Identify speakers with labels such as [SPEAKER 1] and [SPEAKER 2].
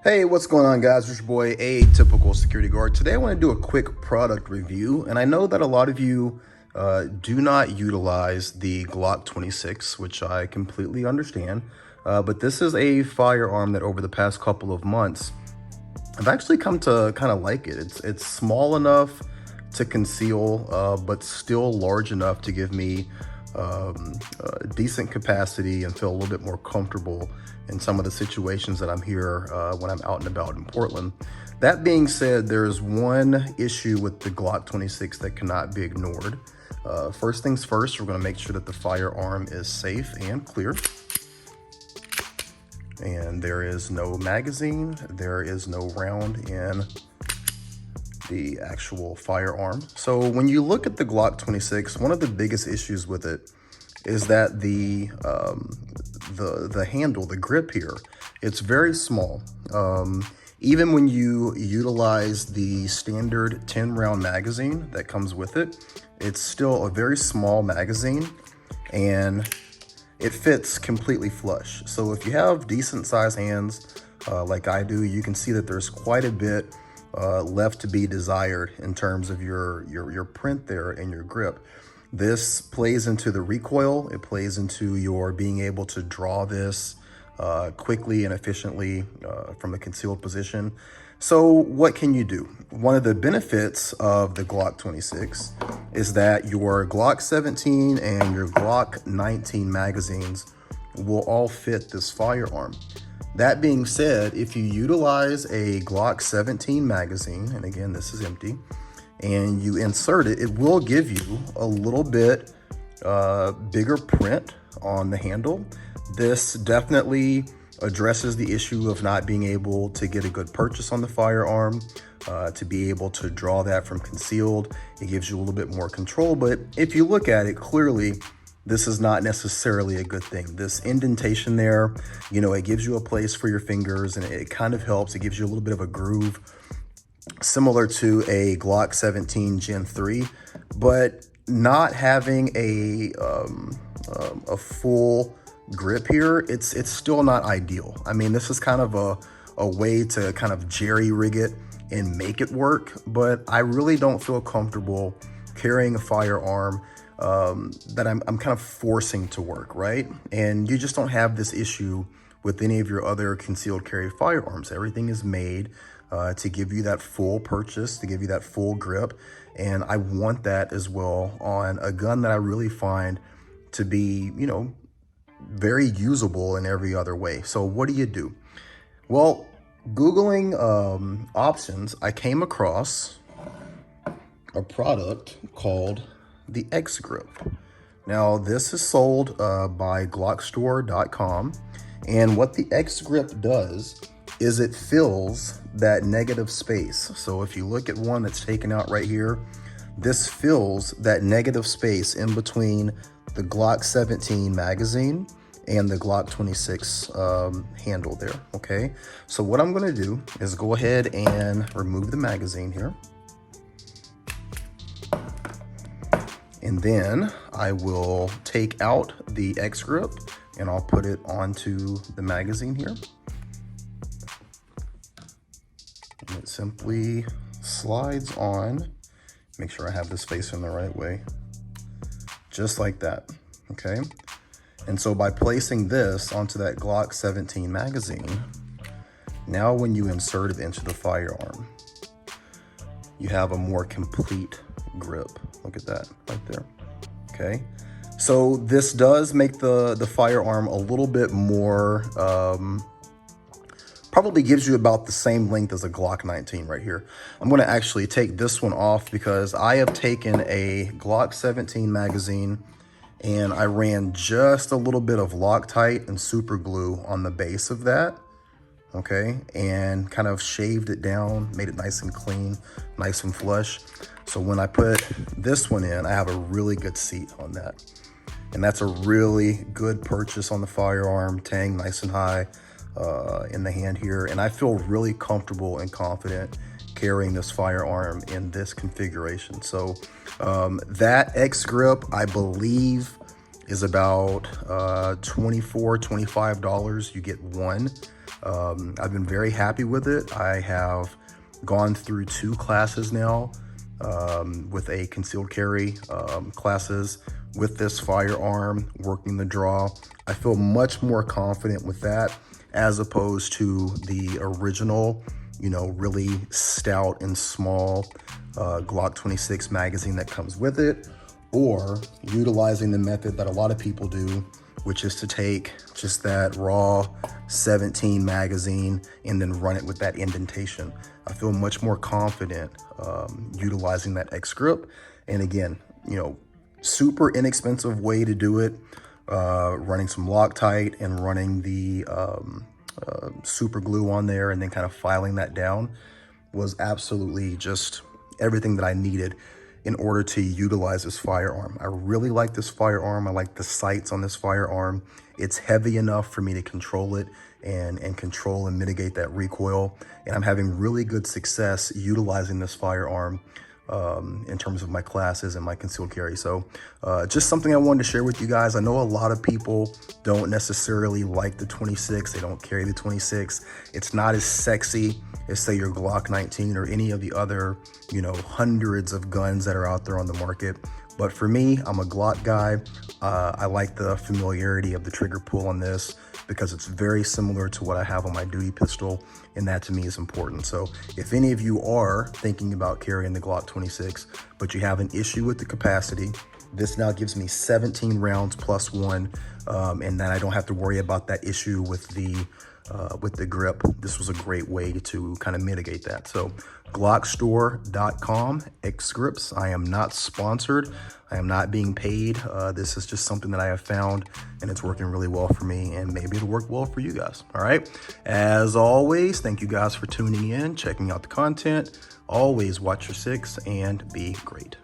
[SPEAKER 1] Hey, what's going on, guys? It's your boy, Atypical Security Guard. Today I want to do a quick product review, and I know that a lot of you do not utilize the Glock 26, which I completely understand, but this is a firearm that over the past couple of months, I've actually come to kind of like it. It's small enough to conceal, but still large enough to give me decent capacity and feel a little bit more comfortable in some of the situations that I'm here when I'm out and about in Portland. That being said, there's one issue with the Glock 26 that cannot be ignored. First things first, we're going to make sure that the firearm is safe and clear. And there is no magazine, there is no round in the actual firearm. So when you look at the Glock 26, one of the biggest issues with it is that the handle, the grip here, it's very small. Even when you utilize the standard 10 round magazine that comes with it, it's still a very small magazine and it fits completely flush. So if you have decent sized hands like I do, you can see that there's quite a bit left to be desired in terms of your print there and your grip. This plays into the recoil. It plays into your being able to draw this quickly and efficiently from a concealed position. So what can you do? One of the benefits of the Glock 26 is that your Glock 17 and your Glock 19 magazines will all fit this firearm. That being said, if you utilize a Glock 17 magazine, and again, this is empty, and you insert it, it will give you a little bit bigger print on the handle. This definitely addresses the issue of not being able to get a good purchase on the firearm, to be able to draw that from concealed. It gives you a little bit more control, but if you look at it clearly, this is not necessarily a good thing. This indentation there, you know, it gives you a place for your fingers and it kind of helps. It gives you a little bit of a groove, similar to a Glock 17 Gen 3, but not having a full grip here, it's still not ideal. I mean, this is kind of a way to kind of jerry rig it and make it work, but I really don't feel comfortable carrying a firearm that I'm kind of forcing to work, right? And you just don't have this issue with any of your other concealed carry firearms. Everything is made to give you that full purchase, to give you that full grip. And I want that as well on a gun that I really find to be, you know, very usable in every other way. So what do? Well, Googling options, I came across a product called the X Grip. Now, this is sold by glockstore.com. And what the X Grip does is it fills that negative space. So if you look at one that's taken out right here, this fills that negative space in between the Glock 17 magazine and the Glock 26 handle there, okay? So what I'm gonna do is go ahead and remove the magazine here. And then I will take out the X Grip and I'll put it onto the magazine here. And it simply slides on. Make sure I have this facing the right way. Just like that, okay? And so by placing this onto that Glock 17 magazine, now when you insert it into the firearm, you have a more complete grip. Look at that right there, okay? So this does make the firearm a little bit more, probably gives you about the same length as a Glock 19 right here. I'm gonna actually take this one off because I have taken a Glock 17 magazine and I ran just a little bit of Loctite and super glue on the base of that, okay? And kind of shaved it down, made it nice and clean, nice and flush. So when I put this one in, I have a really good seat on that. And that's a really good purchase on the firearm, tang nice and high in the hand here. And I feel really comfortable and confident carrying this firearm in this configuration. So that X Grip, I believe, is about $24–25. You get one. I've been very happy with it. I have gone through 2 classes now with a concealed carry classes with this firearm, working the draw. I feel much more confident with that as opposed to the original, you know, really stout and small Glock 26 magazine that comes with it, or utilizing the method that a lot of people do, which is to take just that raw 17 magazine and then run it with that indentation. I feel much more confident utilizing that X grip. And again, you know, super inexpensive way to do it, running some Loctite and running the super glue on there and then kind of filing that down was absolutely just everything that I needed in order to utilize this firearm. I really like this firearm. I like the sights on this firearm. It's heavy enough for me to control it and control and mitigate that recoil. And I'm having really good success utilizing this firearm in terms of my classes and my concealed carry. So just something I wanted to share with you guys. I know a lot of people don't necessarily like the 26. They don't carry the 26. It's not as sexy as, say, your Glock 19 or any of the other, you know, hundreds of guns that are out there on the market. But for me, I'm a Glock guy. I like the familiarity of the trigger pull on this because it's very similar to what I have on my duty pistol, and that to me is important. So if any of you are thinking about carrying the Glock 26, but you have an issue with the capacity, this now gives me 17 rounds plus 1, and then I don't have to worry about that issue with the grip. This was a great way to kind of mitigate that. So glockstore.com, X grips. I am not sponsored. I am not being paid. This is just something that I have found, and it's working really well for me, and maybe it'll work well for you guys. All right. As always, thank you guys for tuning in, checking out the content. Always watch your 6 and be great.